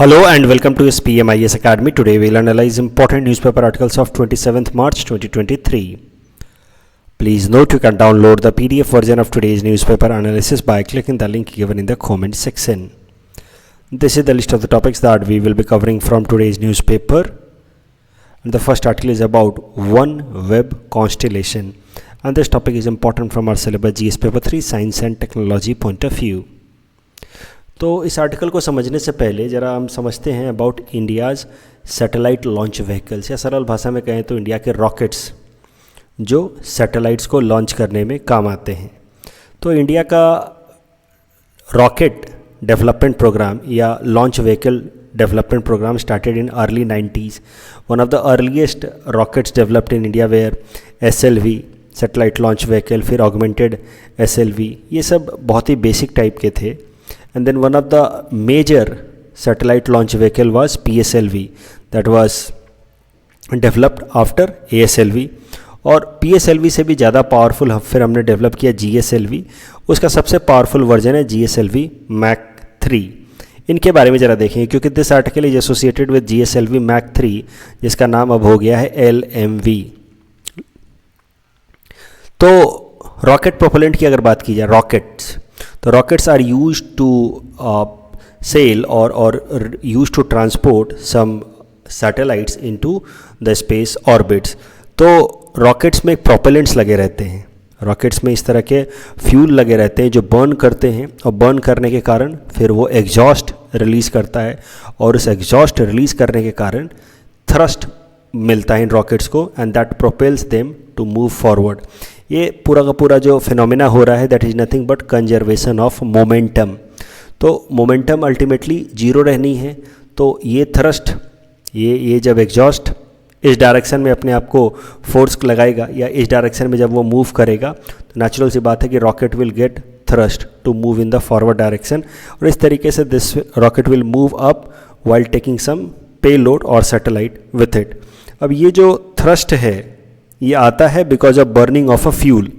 Hello and welcome to SPMIS Academy. Today we'll analyze important newspaper articles of 27th March 2023. Please note you can download the PDF version of today's newspaper analysis by clicking the link given in the comment section. This is the list of the topics that we will be covering from today's newspaper. And the first article is about OneWeb constellation. And this topic is important from our syllabus GS paper 3 Science and Technology point of view. तो इस article को समझने से पहले ज़रा हम समझते हैं about India's satellite launch vehicles, या सरल भाषा में कहें तो इंडिया के रॉकेट्स जो सैटेलाइट्स को लॉन्च करने में काम आते हैं. तो इंडिया का रॉकेट डेवलपमेंट प्रोग्राम या launch vehicle development programme started in early 90s. One of the earliest rockets developed in India were SLV satellite launch vehicle, फिर ऑगमेंटेड SLV, ये सब बहुत ही बेसिक टाइप के थे. And then one of the major satellite launch vehicle was PSLV that was developed after ASLV. और PSLV से भी ज़्यादा पावरफुल फिर हमने डेवलप किया GSLV. उसका सबसे पावरफुल वर्जन है GSLV Mach 3. इनके बारे में ज़रा देखें क्योंकि this article is associated with GSLV Mach 3 जिसका नाम अब हो गया है LMV. तो रॉकेट प्रोपेलेंट की अगर बात की जाए, रॉकेट्स, तो rockets are used to sail or used to transport some satellites into the space orbits. तो रॉकेट्स में प्रोपेलेंट्स लगे रहते हैं, रॉकेट्स में इस तरह के फ्यूल लगे रहते हैं जो बर्न करते हैं, और बर्न करने के कारण फिर वो एग्जॉस्ट रिलीज़ करता है, और उस एग्जॉस्ट रिलीज़ करने के कारण थ्रस्ट मिलता है इन रॉकेट्स को, and that propels them to move forward. ये पूरा का पूरा जो फिनोमेना हो रहा है that is nothing but conservation of momentum. तो मोमेंटम अल्टीमेटली जीरो रहनी है. तो ये थ्रस्ट, ये जब एग्जॉस्ट इस डायरेक्शन में अपने आप को फोर्स लगाएगा या इस डायरेक्शन में जब वो मूव करेगा, तो नेचुरल सी बात है कि rocket will get thrust to move in the forward direction, और इस तरीके से this rocket will move up while taking some payload और सैटेलाइट विथ इट. अब ये जो थ्रस्ट है ये आता है because of burning of a fuel,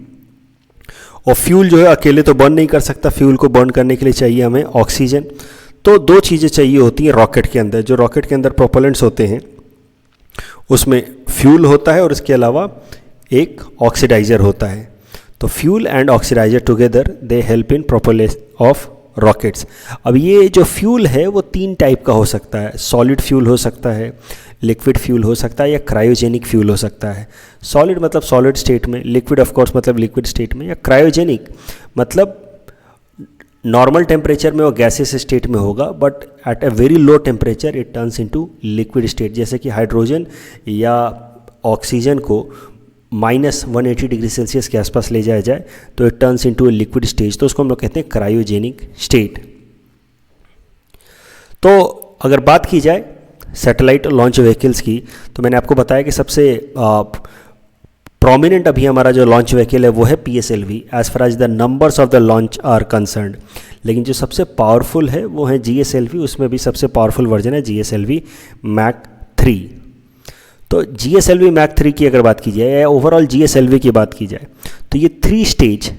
और फ्यूल जो है अकेले तो बर्न नहीं कर सकता, फ्यूल को बर्न करने के लिए चाहिए हमें ऑक्सीजन. तो दो चीज़ें चाहिए होती हैं रॉकेट के अंदर. जो रॉकेट के अंदर प्रोपेलेंट्स होते हैं उसमें फ्यूल होता है और इसके अलावा एक ऑक्सीडाइज़र होता है. तो fuel and oxidiser together they help in propulsion of rockets. अब ये जो फ्यूल है वो तीन टाइप का हो सकता है. सॉलिड फ्यूल हो सकता है, लिक्विड फ्यूल हो सकता है, या क्रायोजेनिक फ्यूल हो सकता है. सॉलिड मतलब सॉलिड स्टेट में, लिक्विड ऑफ कोर्स मतलब लिक्विड स्टेट में, या क्रायोजेनिक मतलब नॉर्मल टेम्परेचर में वो गैसेस स्टेट में होगा, but at a very low temperature it turns into liquid state. जैसे कि हाइड्रोजन या ऑक्सीजन को -180 डिग्री सेल्सियस के आसपास ले जाया जाए तो it turns into a liquid stage, तो उसको हम लोग कहते हैं क्रायोजेनिक स्टेट. तो अगर बात की जाए सैटेलाइट लॉन्च व्हीकल्स की, तो मैंने आपको बताया कि सबसे प्रोमिनेंट अभी हमारा जो लॉन्च व्हीकल है वो है PSLV as far as the numbers of the launch are concerned. लेकिन जो सबसे पावरफुल है वो है GSLV, उसमें भी सबसे पावरफुल वर्जन है GSLV Mach 3. तो GSLV Mach 3 की अगर बात की जाए या ओवरऑल GSLV की बात की जाए तो ये 3 स्टेज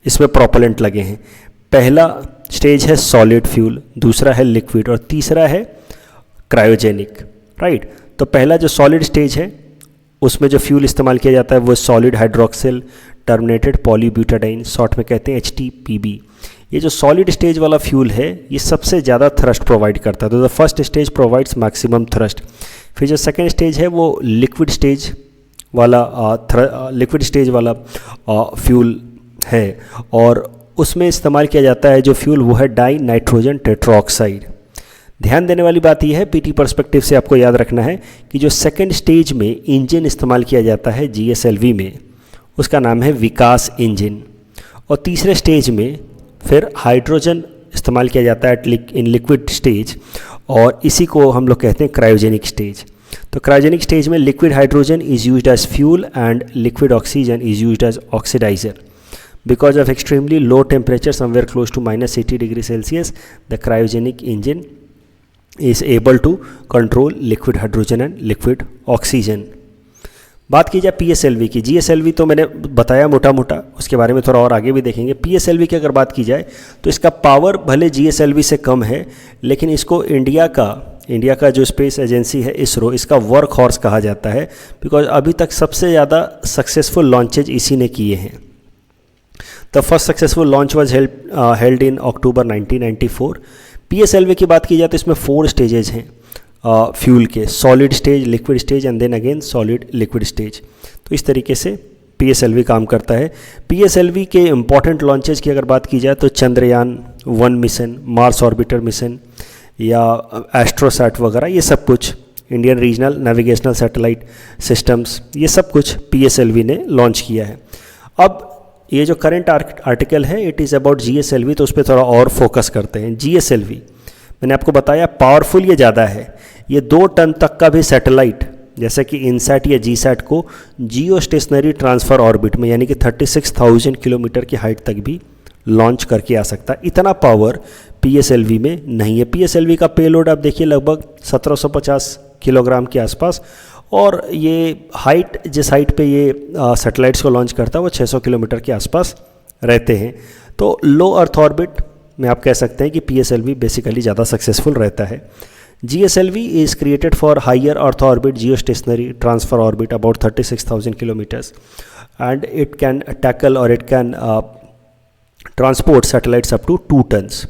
इसमें प्रोपेलेंट लगे हैं. पहला स्टेज है सॉलिड फ्यूल, दूसरा है लिक्विड, और तीसरा है क्रायोजेनिक. राइट. तो पहला जो सॉलिड स्टेज है उसमें जो फ्यूल इस्तेमाल किया जाता है वो solid hydroxyl terminated polybutadiene, short में कहते हैं HTPB. ये जो सॉलिड स्टेज वाला फ्यूल है ये सबसे ज़्यादा थ्रस्ट प्रोवाइड करता है. तो the first stage provides maximum thrust. फिर जो सेकेंड स्टेज है वो लिक्विड स्टेज वाला फ्यूल है, और उसमें इस्तेमाल किया जाता है जो फ्यूल वो है डाई नाइट्रोजन टेट्रोक्साइड. ध्यान देने वाली बात यह है, पीटी पर्सपेक्टिव से आपको याद रखना है कि जो सेकेंड स्टेज में इंजन इस्तेमाल किया जाता है GSLV में उसका नाम है विकास इंजन, और तीसरे स्टेज में फिर हाइड्रोजन इस्तेमाल किया जाता है इन लिक्विड स्टेज, और इसी को हम लोग कहते हैं क्रायोजेनिक स्टेज. तो क्रायोजेनिक स्टेज में liquid hydrogen is used as fuel and liquid oxygen is used as oxidizer. Because of extremely low temperature, somewhere close to -80 degree Celsius, the cryogenic engine is able to control liquid hydrogen and liquid oxygen. बात की जाए PSLV की, GSLV तो मैंने बताया मोटा मोटा, उसके बारे में थोड़ा और आगे भी देखेंगे। PSLV की अगर बात की जाए तो इसका पावर भले GSLV से कम है, लेकिन इसको इंडिया का जो स्पेस एजेंसी है इसरो, इसका वर्क हॉर्स कहा जाता है, बिकॉज अभी तक सबसे ज़्यादा सक्सेसफुल लॉन्चेज इसी ने किए हैं। The first successful launch was held in October 1994। PSLV की बात की जाए तो इसमें 4 स्टेजेज हैं फ्यूल के, solid stage, liquid stage and then again solid liquid stage. तो इस तरीके से PSLV काम करता है। PSLV के इम्पॉर्टेंट लॉन्चेज की अगर बात की जाए तो Chandrayaan 1 mission, Mars orbiter mission या एस्ट्रोसैट वगैरह, ये सब कुछ, Indian regional navigational satellite systems, ये सब कुछ PSLV ने लॉन्च किया है। अब ये जो करंट आर्टिकल है इट इज़ अबाउट GSLV, तो उस पर थोड़ा और फोकस करते हैं। GSLV मैंने आपको बताया पावरफुल ये ज़्यादा है, ये 2 टन तक का भी सैटेलाइट जैसे कि इनसैट या जीसैट को जियो स्टेशनरी ट्रांसफ़र ऑर्बिट में यानी कि 36,000 किलोमीटर की हाइट तक भी लॉन्च करके आ सकता है। इतना पावर PSLV में नहीं है। PSLV का पेलोड आप देखिए लगभग 1750 किलोग्राम के आसपास, और ये हाइट, जिस हाइट पे ये सैटेलाइट्स को लॉन्च करता है वो 600 किलोमीटर के आसपास रहते हैं। तो लो अर्थ ऑर्बिट में आप कह सकते हैं कि PSLV बेसिकली ज़्यादा सक्सेसफुल रहता है। GSLV is created for higher Earth orbit geostationary transfer orbit about 36,000 kilometers, and it can tackle or it can transport satellites up to 2 tons.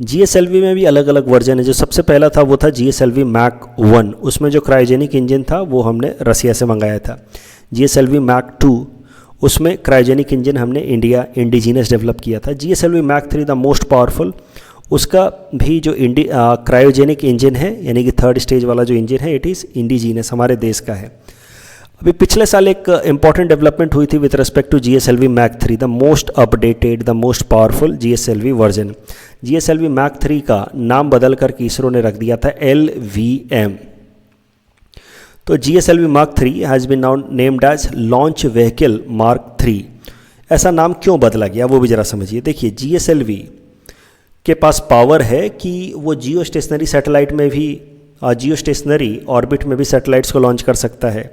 GSLV में भी अलग अलग वर्जन है। जो सबसे पहला था वो था GSLV Mach 1, उसमें जो क्रायोजेनिक इंजन था वो हमने रसिया से मंगाया था। GSLV Mach 2, उसमें क्रायोजेनिक इंजन हमने इंडिजीनस डेवलप किया था। GSLV Mach 3 the most powerful, उसका भी जो क्रायोजेनिक इंजन है यानी कि 3rd स्टेज वाला जो इंजन है इट इज़ इंडिजीनस, हमारे देश का है। अभी पिछले साल एक इंपॉर्टेंट डेवलपमेंट हुई थी with respect to GSLV Mach 3, the most updated, the most powerful GSLV version. GSLV Mach 3 का नाम बदल करके इसरो ने रख दिया था LVM। तो GSLV Mach 3 has been now named as launch vehicle Mark 3। ऐसा नाम क्यों बदला गया वो भी ज़रा समझिए। देखिए GSLV के पास पावर है कि वो जियो स्टेशनरी सैटेलाइट में भी, जियो स्टेशनरी ऑर्बिट में भी सैटेलाइट्स को लॉन्च कर सकता है,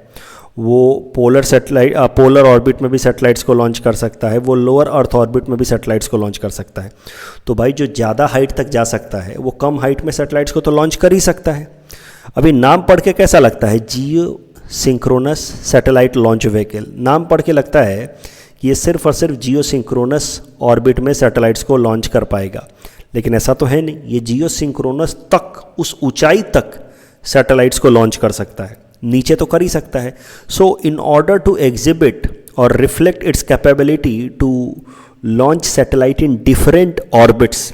वो पोलर ऑर्बिट में भी सैटेलाइट्स को लॉन्च कर सकता है, वो लोअर अर्थ ऑर्बिट में भी सैटेलाइट्स को लॉन्च कर सकता है। तो भाई जो ज़्यादा हाइट तक जा सकता है वो कम हाइट में सैटेलाइट्स को तो लॉन्च कर ही सकता है। अभी नाम पढ़ के कैसा लगता है, जियो सिंक्रोनस सैटेलाइट लॉन्च व्हीकल, नाम पढ़ के लगता है कि ये सिर्फ और सिर्फ जियो सिंक्रोनस ऑर्बिट में सैटेलाइट्स को लॉन्च कर पाएगा, लेकिन ऐसा तो है नहीं। ये जियो सिंक्रोनस तक, उस ऊंचाई तक सैटेलाइट्स को लॉन्च कर सकता है, नीचे तो कर ही सकता है। So in order to exhibit और reflect its capability to launch satellite in different orbits,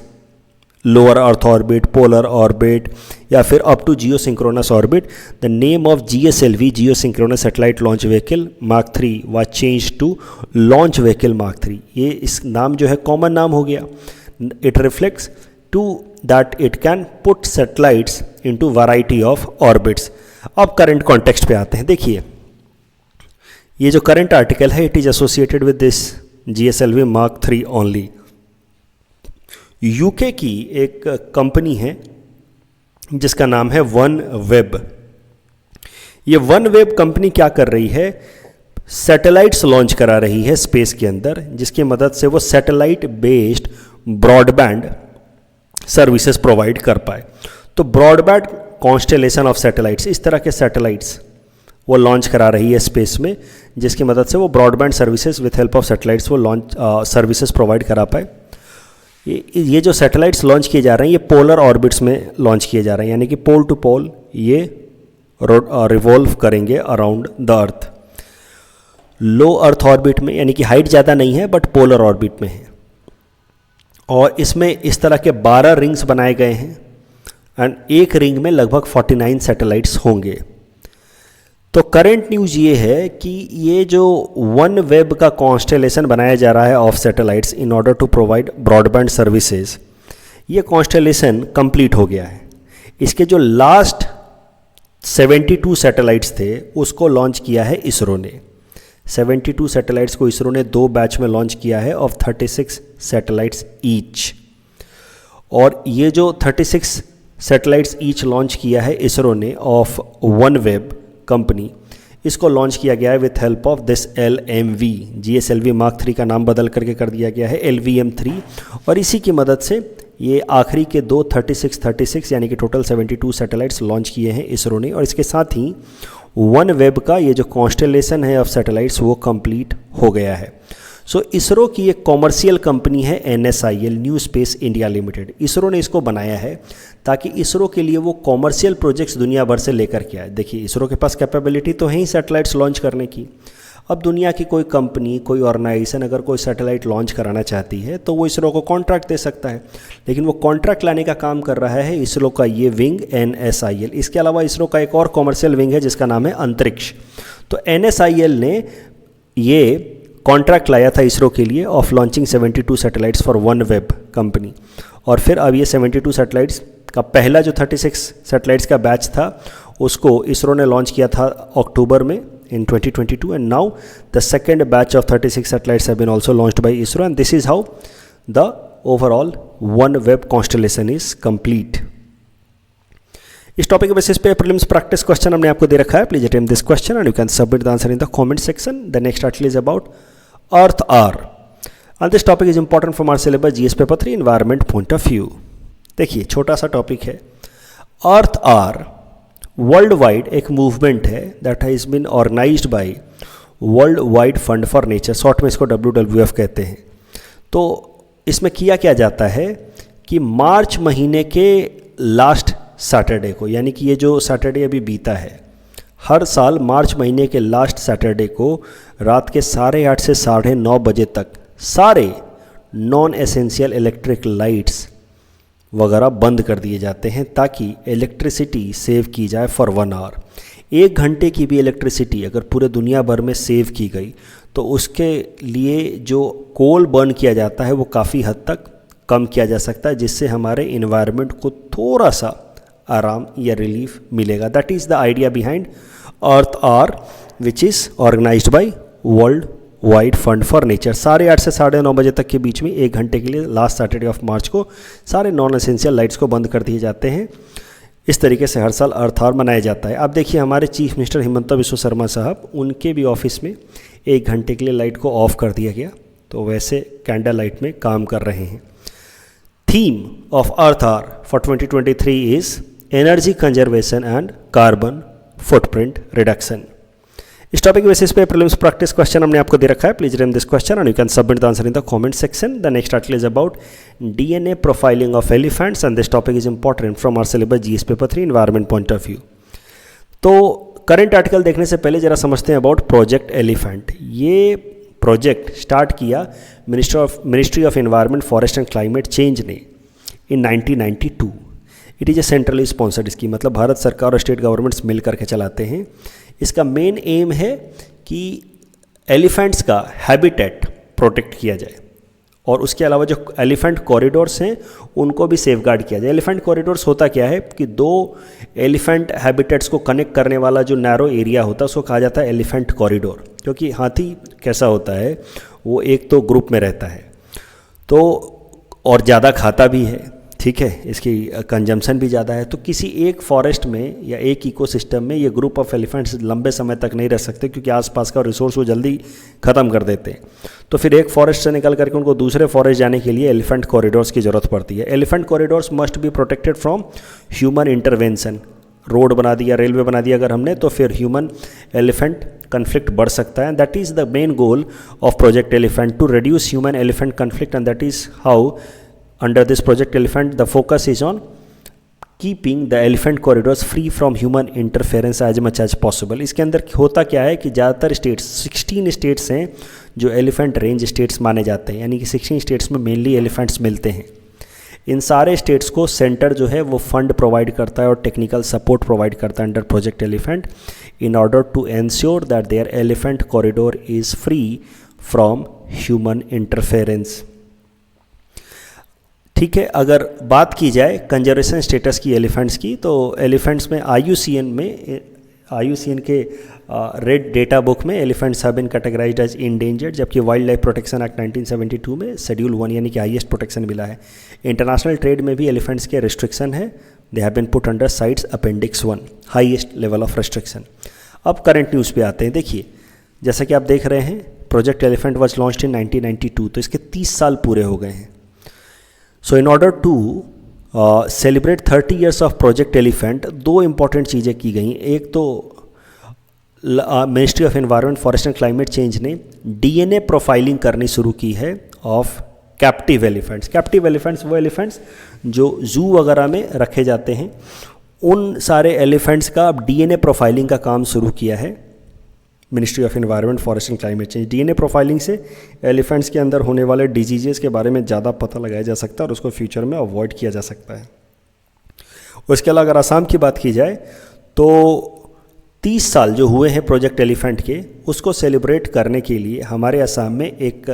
lower earth orbit, polar orbit या फिर up to geosynchronous orbit, the name of GSLV geosynchronous satellite launch vehicle Mark 3 was change to launch vehicle Mark 3। ये इस नाम जो है common नाम हो गया। It reflects to that it can put satellites into variety of orbits। अब current context पे आते हैं। देखिए ये जो करंट आर्टिकल है it is associated with this GSLV Mark 3 only. UK की एक कंपनी है जिसका नाम है OneWeb। ये OneWeb कंपनी क्या कर रही है, सैटेलाइट्स लॉन्च करा रही है स्पेस के अंदर, जिसकी मदद से वो satellite based broadband services provide कर पाए। तो ब्रॉडबैंड कॉन्स्टेलेशन ऑफ सैटेलाइट्स, इस तरह के सैटेलाइट्स वो लॉन्च करा रही है स्पेस में, जिसकी मदद से वो broadband services with help of satellites वो लॉन्च सर्विसेज प्रोवाइड करा पाए। ये जो सैटेलाइट्स लॉन्च किए जा रहे हैं ये पोलर ऑर्बिट्स में लॉन्च किए जा रहे हैं, यानी कि पोल टू पोल ये रिवॉल्व करेंगे around the earth. Low earth orbit में, यानी कि हाइट ज़्यादा नहीं है बट पोलर ऑर्बिट में है, और इसमें इस तरह के 12 रिंग्स बनाए गए हैं एंड एक रिंग में लगभग 49 सैटेलाइट्स होंगे। तो करंट न्यूज़ ये है कि ये जो OneWeb का कॉन्स्टेलेशन बनाया जा रहा है of satellites in order to provide broadband services, ये कॉन्स्टेलेशन कंप्लीट हो गया है। इसके जो लास्ट 72 सैटेलाइट्स थे उसको लॉन्च किया है इसरो ने। 72 सैटेलाइट्स को इसरो ने 2 बैच में लॉन्च किया है ऑफ 36 सैटेलाइट्स ईच। और ये जो 36 सैटेलाइट्स ईच लॉन्च किया है इसरो ने ऑफ OneWeb कंपनी, इसको लॉन्च किया गया है with help of this LMV। GSLV Mark 3 का नाम बदल करके कर दिया गया है LVM-3, और इसी की मदद से ये आखिरी के दो 36 यानी कि टोटल 72 सैटेलाइट्स लॉन्च किए हैं इसरो ने। और इसके साथ ही OneWeb का ये जो कॉन्स्टेलेशन है ऑफ सैटेलाइट्स वो कंप्लीट हो गया है। सो इसरो की एक कॉमर्शियल कंपनी है NSIL, new space India limited. ISRO ने इसको बनाया है ताकि इसरो के लिए वो कॉमर्शियल प्रोजेक्ट्स दुनिया भर से लेकर के आए। देखिए, इसरो के पास कैपेबिलिटी तो है ही सैटेलाइट्स लॉन्च करने की। अब दुनिया की कोई कंपनी, कोई ऑर्गेनाइजेशन अगर कोई सैटेलाइट लॉन्च कराना चाहती है तो वो इसरो को कॉन्ट्रैक्ट दे सकता है, लेकिन वो कॉन्ट्रैक्ट लाने का काम कर रहा है इसरो का ये विंग NSIL। इसके अलावा इसरो का एक और कॉमर्शियल विंग है जिसका नाम है अंतरिक्ष। तो NSIL ने ये कॉन्ट्रैक्ट लाया था इसरो के लिए of launching 72 satellites for OneWeb company, और फिर अब ये 72 सैटेलाइट्स का पहला जो 36 सैटेलाइट्स का बैच था उसको इसरो ने लॉन्च किया था अक्टूबर में in 2022, and now the second batch of 36 satellites have been also launched by ISRO, and this is how the overall OneWeb constellation is complete. इस टॉपिक के बेसिस पे प्रीलिम्स प्रैक्टिस क्वेश्चन हमने आपको दे रखा है। Please attempt this question and you can submit the answer in the comment section. The next article is about Earth Hour, and this topic is important from our syllabus GS paper 3 environment point of view. देखिए, छोटा सा topic है। Earth Hour worldwide एक मूवमेंट है that has been organized by World Wide Fund for nature, short में इसको WWF कहते हैं। तो इसमें किया क्या जाता है कि मार्च महीने के लास्ट सैटरडे को, यानी कि ये जो सैटरडे अभी बीता है, हर साल मार्च महीने के लास्ट सैटरडे को रात के 8:30 से 9:30 बजे तक सारे नॉन एसेंशियल इलेक्ट्रिक लाइट्स वगैरह बंद कर दिए जाते हैं ताकि इलेक्ट्रिसिटी सेव की जाए फॉर 1 आवर। 1 घंटे की भी इलेक्ट्रिसिटी अगर पूरे दुनिया भर में सेव की गई तो उसके लिए जो कोल बर्न किया जाता है वो काफ़ी हद तक कम किया जा सकता है, जिससे हमारे इन्वायरमेंट को थोड़ा सा आराम या रिलीफ मिलेगा। That is the idea behind Earth Hour which is organized by World Wide Fund for Nature. 8:30 से 9:30 बजे तक के बीच में 1 घंटे के लिए लास्ट सैटरडे ऑफ मार्च को सारे नॉन एसेंशियल लाइट्स को बंद कर दिए जाते हैं। इस तरीके से हर साल अर्थ आवर मनाया जाता है। अब देखिए, हमारे चीफ मिनिस्टर हिमंता बिस्वा शर्मा साहब, उनके भी ऑफिस में 1 घंटे के लिए लाइट को ऑफ कर दिया गया, तो वैसे कैंडल लाइट में काम कर रहे हैं। Theme of Earth Hour for 2023 is energy conservation and carbon footprint reduction. इस टॉपिक बेसिस पे प्रीलिम्स प्रैक्टिस क्वेश्चन हमने आपको दे रखा है। Please read this question and you can submit the answer in the comment section. The next article is about DNA profiling of elephants, and this topic is important from our syllabus GS paper 3 environment point of view. तो current article देखने से पहले जरा समझते हैं about project elephant. ये project start किया ministry of environment, forest and Climate Change ने इन 1992। It is a centrally sponsored scheme, मतलब भारत सरकार और स्टेट गवर्नमेंट्स मिल करके चलाते हैं। इसका मेन एम है कि एलिफेंट्स का हैबिटेट प्रोटेक्ट किया जाए, और उसके अलावा जो एलिफेंट कॉरिडोर्स हैं उनको भी सेफगार्ड किया जाए। एलिफेंट कॉरिडोर्स होता क्या है कि 2 एलिफेंट हैबिटेट्स को कनेक्ट करने वाला जो नैरो एरिया होता है उसको कहा जाता है एलिफेंट कॉरिडोर। क्योंकि हाथी कैसा होता है, वो एक तो ग्रुप में रहता है तो और ज़्यादा खाता भी है, ठीक है, इसकी कंजम्पशन भी ज़्यादा है। तो किसी एक फॉरेस्ट में या एक इकोसिस्टम में ये ग्रुप ऑफ एलिफेंट्स लंबे समय तक नहीं रह सकते, क्योंकि आसपास का रिसोर्स वो जल्दी ख़त्म कर देते हैं। तो फिर एक फॉरेस्ट से निकल करके उनको दूसरे फॉरेस्ट जाने के लिए एलिफेंट कॉरिडोर्स की ज़रूरत पड़ती है। Elephant corridors must be protected from human intervention. Road बना दिया, रेलवे बना दिया अगर हमने, तो फिर ह्यूमन एलिफेंट कन्फ्लिक्ट बढ़ सकता है। That is the main goal of Project Elephant, to reduce human elephant conflict, and that is how under this project elephant the focus is on keeping the elephant corridors free from human interference as much as possible। इसके अंदर होता क्या है कि ज़्यादातर states, 16 states हैं जो elephant range states माने जाते हैं, यानी कि 16 स्टेट्स में मेनली एलिफेंट्स मिलते हैं। इन सारे स्टेट्स को सेंटर जो है वो फंड प्रोवाइड करता है और टेक्निकल सपोर्ट प्रोवाइड करता है under Project Elephant, in order to ensure that there elephant corridor is free from human interference. ठीक है, अगर बात की जाए कंजर्वेशन स्टेटस की एलिफेंट्स की, तो एलिफेंट्स में IUCN के रेड डेटा बुक में elephants have been categorized as endangered, जबकि वाइल्ड लाइफ प्रोटेक्शन एक्ट 1972 में शेड्यूल 1 यानी कि हाईएस्ट प्रोटेक्शन मिला है। इंटरनेशनल ट्रेड में भी एलिफेंट्स के रिस्ट्रिक्शन है, they have been put under CITES appendix 1, highest level of restriction. अब करंट न्यूज़ पे आते हैं। देखिए जैसा कि आप देख रहे हैं, Project Elephant was launched in 1992, तो इसके 30 साल पूरे हो गए हैं। So in order to celebrate 30 years of Project Elephant, दो इंपॉर्टेंट चीज़ें की गई। एक तो Ministry of Environment, Forest and Climate Change ने DNA प्रोफाइलिंग करनी शुरू की है of captive elephants. Captive elephants वो एलिफेंट्स जो जू वगैरह में रखे जाते हैं, उन सारे एलिफेंट्स का अब DNA प्रोफाइलिंग का काम शुरू किया है ministry of Environment, Forest and Climate change. DNA profiling से एलिफेंट्स के अंदर होने वाले डिजीजेस के बारे में ज़्यादा पता लगाया जा सकता है और उसको फ्यूचर में अवॉइड किया जा सकता है। उसके अलावा अगर असम की बात की जाए तो 30 साल जो हुए हैं प्रोजेक्ट एलिफेंट के, उसको सेलिब्रेट करने के लिए हमारे असम में एक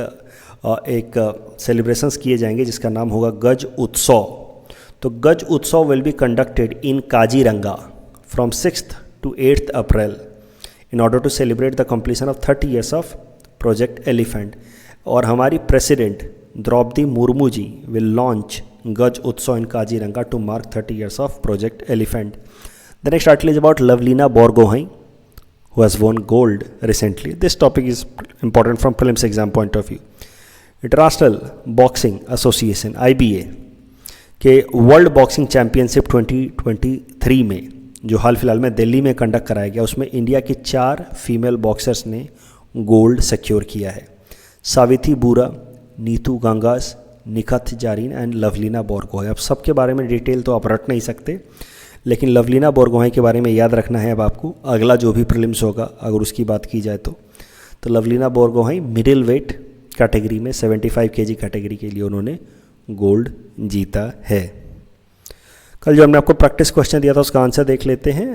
सेलिब्रेशंस किए जाएंगे जिसका नाम होगा गज उत्सव। तो गज उत्सव will be conducted in Kaziranga from 6th to 8th April in order to celebrate the completion of 30 years of Project Elephant. और हमारी president Droupadi Murmu ji will launch Gaj Utsav in Kaziranga to mark 30 years of Project Elephant. The next article is about Lavlina Borgohain, who has won gold recently. This topic is important from prelims exam point of view. International boxing association IBA के world boxing championship 2023 में जो हाल फिलहाल में दिल्ली में conduct कराया गया, उसमें India की 4 फीमेल बॉक्सर्स ने गोल्ड सिक्योर किया है। सावित्री बुरा, नीतू गंगास, निखत जारीन एंड लवलीना बोरगोहाई। अब सबके बारे में डिटेल तो आप रट नहीं सकते, लेकिन लवलीना बोरगोहाई के बारे में याद रखना है अब आपको। अगला जो भी प्रीलिम्स होगा अगर उसकी बात की जाए तो Lovlina Borgohain middle weight category में 75 kg कैटेगरी के लिए उन्होंने गोल्ड जीता है। कल जो हमने आपको प्रैक्टिस क्वेश्चन दिया था उसका आंसर देख लेते हैं।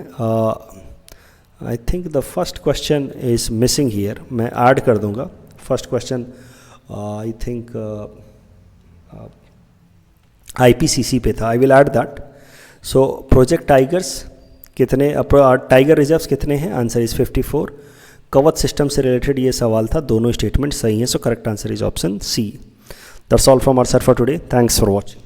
I think the first question is missing here, मैं ऐड कर दूंगा। First question I think IPCC पे था, I will add that. So project tigers कितने, टाइगर रिजर्व्स कितने हैं? Answer is 54। कवच सिस्टम से रिलेटेड ये सवाल था, दोनों स्टेटमेंट सही हैं, so correct answer is option C। That's all from our sir for today, thanks for watching.